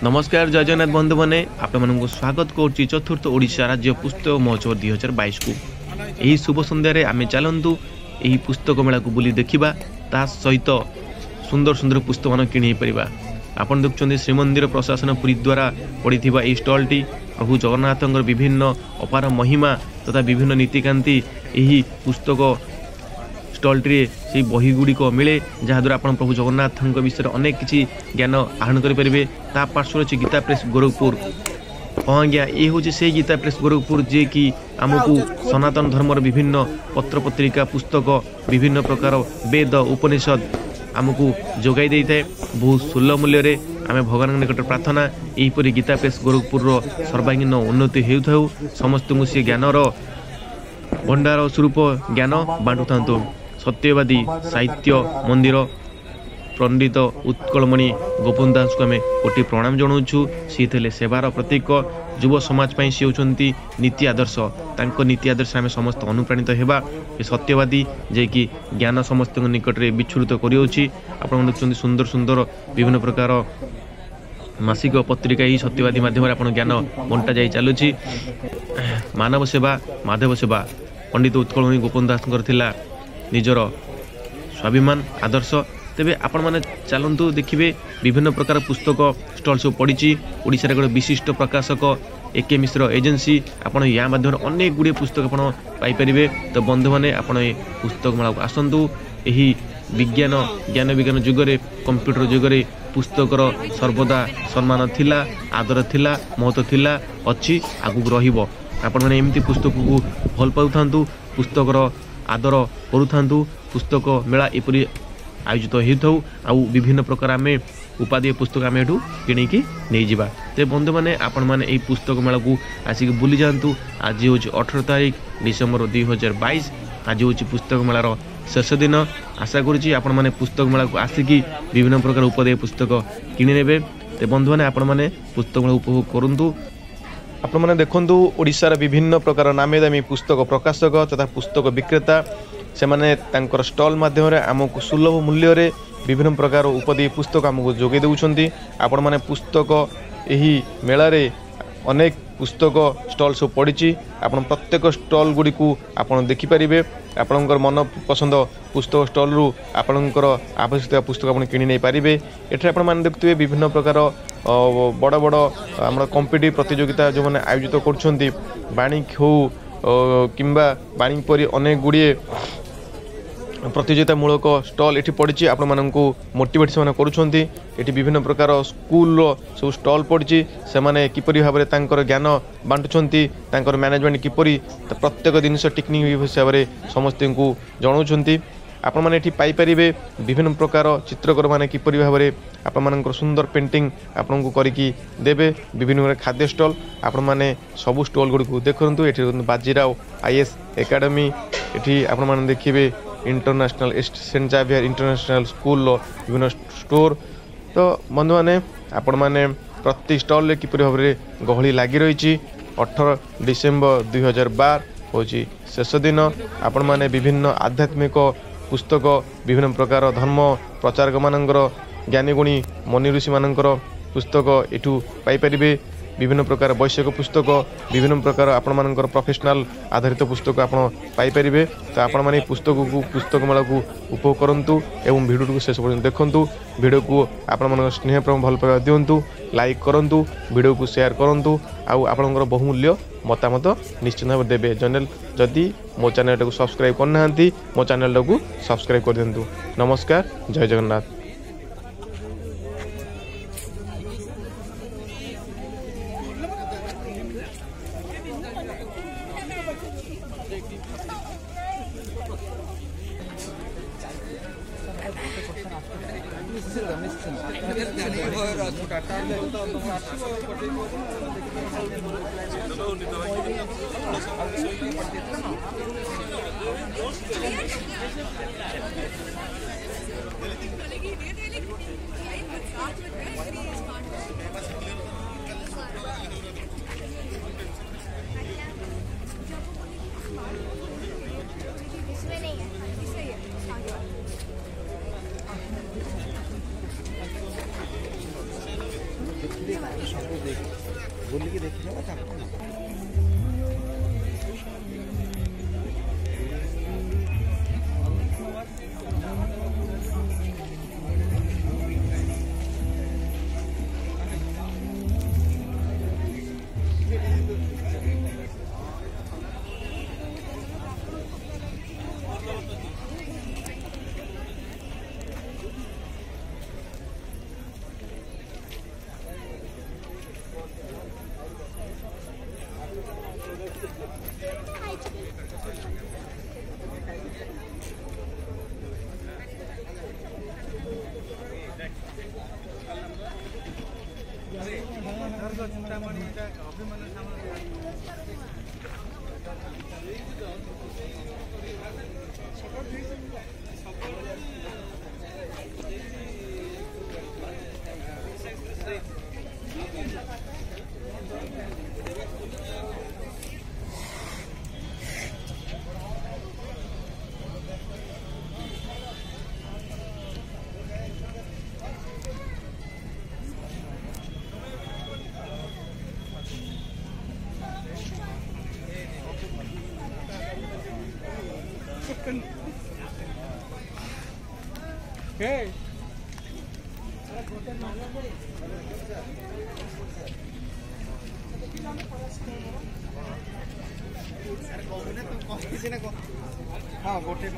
नमस्कार जय जगन्नाथ बंधु मैंने आपको स्वागत करुच्ची चतुर्थ ओडिशा राज्य पुस्तक महोत्सव 2022 को यही शुभ संध्यारे आम चलतु यही पुस्तक मेला को बुली देखा ता सहित सुंदर सुंदर पुस्तक मान कि आप देखुं श्रीमंदिर प्रशासन पुरी द्वारा पड़ी यही स्टल टी प्रभु जगन्नाथ विभिन्न अपार महिमा तथा विभिन्न नीतिकांति यही पुस्तक स्टल टी से बही गुड़िक मिले जहाद्वारा आप प्रभु जगन्नाथ विषय अनेक किसी ज्ञान आहरण करेंगे। ता पार्श्व अच्छे गीता प्रेस गोरखपुर। हाँ आज्ञा ये हूँ से गीता प्रेस गोरखपुर जे कि आमको सनातन धर्मर विभिन्न पत्र पत्रिका पुस्तक विभिन्न प्रकार वेद उपनिषद आमको जोगाई दे था बहुत सुलभ मूल्य आम भगवान निकट प्रार्थना यहीपरि गीता प्रेस गोरखपुर सर्वांगीन उन्नति हो समस्त को सी ज्ञानर भंडार स्वरूप ज्ञान बांटू था। सत्यवादी साहित्य मंदिर पंडित उत्कलमणि गोपन दास को आम कोटि प्रणाम जनाऊँ। सी थे सेवार प्रतीक युव समाज सी होती नीति आदर्श नीति आदर्श आम समस्त अनुप्राणित होगा। सत्यवादी जे कि ज्ञान समस्त निकट में विच्छुरित कर सुंदर सुंदर विभिन्न प्रकार मासिक पत्रिका ही सत्यवादी माध्यम आप ज्ञान बंटा जा चलुची। मानव सेवा माधव सेवा पंडित उत्कलमणि गोपन दास निजर स्वाभिमान आदर्श। तेबे आपण माने चलतु देखिए विभिन्न प्रकार पुस्तक स्टल सब पड़ी ओडिशा गोटे विशिष्ट प्रकाशक एके मिश्र एजेंसी आपण या माध्यम अनेक गुड़े पुस्तक आप पाइपर। तो बंधु मैंने आपण पुस्तक मेला को आसतु। यही विज्ञान ज्ञान विज्ञान जुगरे कंप्यूटर जुगरे पुस्तकर सर्वदा सम्मान थिला आदर थिला महत्व थिला अच्छी आगुक रहिबो। आपण माने एमती पुस्तक को भल पाउथांतु पुस्तकर आदर करूथांतु। पुस्तक मेला एपरी आयोजित होता आउ विभिन्न प्रकार आम उपादेय पुस्तक आम एठू किणिकी नहीं जावा। तो बंधु मैंने आपण मैंने यही पुस्तक मेला को आसिक बुली जातु। आज हूँ 18 तारीख डिसेम्बर 2022। आज हूँ पुस्तक मेलार शेष दिन। आशा करुँची आपण मैंने पुस्तक मेला को आसिकी विभिन्न प्रकार उपादेय पुस्तक किने। तो बंधु मैंने आपण मैंने पुस्तक मेला उपभोग करूँ। आपण मैंने देखु ओडिशार विभिन्न प्रकार नामी दामी पुस्तक प्रकाशक तथा पुस्तक विक्रेता से माने तांकर स्टल माध्यम आमको सुलभ मूल्य विभिन्न प्रकार उपदेय पुस्तक आमको जोगे देउछंती। आपण माने पुस्तक यही मेला रे अनेक पुस्तक स्टल सब पड़ी आपण प्रत्येक स्टल गुड़ी को आपण देखि परिबे। आपणकर मन पसंद पुस्तक स्टल रु आपणकर आवश्यकता पुस्तक आपण किनि नै पारिबे। एठे आपण मान देखुथिबे विभिन्न प्रकार बड़ बड़ आम कॉम्पिटिटिव प्रतियोगिता जो मैंने आयोजित कर वाणिज्य हो किंबा वाणिज्य परी अनेक गुड़िए प्रतियोगितामूलक स्टल ये पड़ी आपण मानक मोटिवेट से करुँच। ये विभिन्न प्रकार स्कूल सब स्टल पड़ी से माने किपरि भाव में ज्ञान बांटुंट मैनेजमेंट किपरि प्रत्येक जिनस टेक्निक हिसाब से समस्त को जनाऊँच। आपण माने एठी पाई परिबे विभिन्न प्रकार चित्रकर माने किपरि भाव में आपण मानकर सुंदर पेंटिंग आपण को करिकी देबे। विभिन्न खाद्य स्टल आपण माने सबु स्टल गुडी को देखंतु। एठी बाजीराव आईएएस एकेडमी एठी आपण माने देखिबे international Saint Xavier international school विभिन्न स्टोर। तो बंधु मैंने आपण मैंने प्रति स्टल किपरि भाव में गहली लगी रही। 18 डिसेम्बर 2012 हूँ शेष दिन। आपण मैंने विभिन्न आध्यात्मिक पुस्तक विभिन्न प्रकार धर्म प्रचारक मानकर ज्ञानी गुणी मनी ऋषि मानकर पुस्तक एठू पाइपर। विभिन्न प्रकार वैषयिक पुस्तक विभिन्न प्रकार आपण मानकर प्रोफेशनल आधारित पुस्तक आपण पाइपर। तो आपण माने पुस्तक मेला को उपभोग करंतु एवं वीडियो को शेष पर्यंत देखंतु। वीडियो को आपण मान स्नेह प्रेम भल पाइबा दिंतु लाइक करंतु वीडियो को शेयर करंतु आउ आपणकर बहुमूल्य मतामत निश्चित भाव देबे। चैनल जदि मो चैनल को सब्सक्राइब करना मो चैनल को सब्सक्राइब कर दिंतु। नमस्कार जय जगन्नाथ। ସବୁ ବୁଲିକି ଦେଖିବା କଥା। Okay. हाँ गोटे